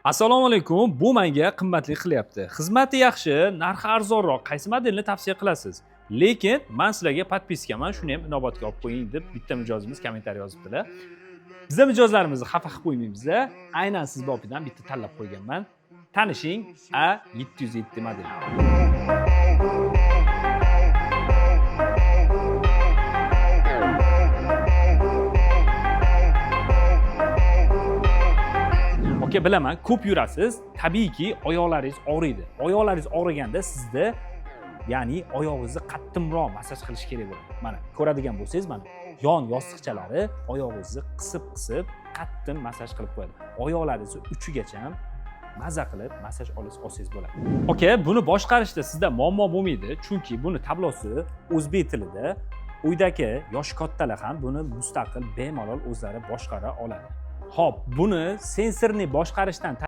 Assalomu alaykum. Bu menga qimmatlik qilyapti. Xizmati yaxshi, narxi arzonroq. Qaysi modelni tavsiya qilasiz? Lekin men sizlarga podpiskaman, shuni ham inobatga olib qo'ying deb bitta mijozimiz kommentariy yozibdilar. Bizda mijozlarimizni xafa qilib qo'ymaymiz. Aynan siz bobidan bitta tanlab qo'yganman. Tanishing, A707 model. Oke, bilaman, ko'p yurasiz, tabiiyki oyoqlaringiz og'riydi. Oyoqlaringiz og'riganda sizda, ya'ni oyog'ingizni qattimroq massaj qilish kerak bo'ladi. Mana ko'radigan bo'lsangiz, mana yon yostiqchalari oyog'ingizni qisib qattim massaj qilib qo'yadi. Oyoqlaringizni uchigacha ham maza qilib massaj olsangiz bo'ladi. Oke, buni boshqarishda sizda muammo bo'lmaydi, chunki buni tablosi o'zbek tilida. Uydagi yosh kattalar ham buni mustaqil bemalol o'zlari boshqara oladi. Xo'p, buni sensorni boshqarishdan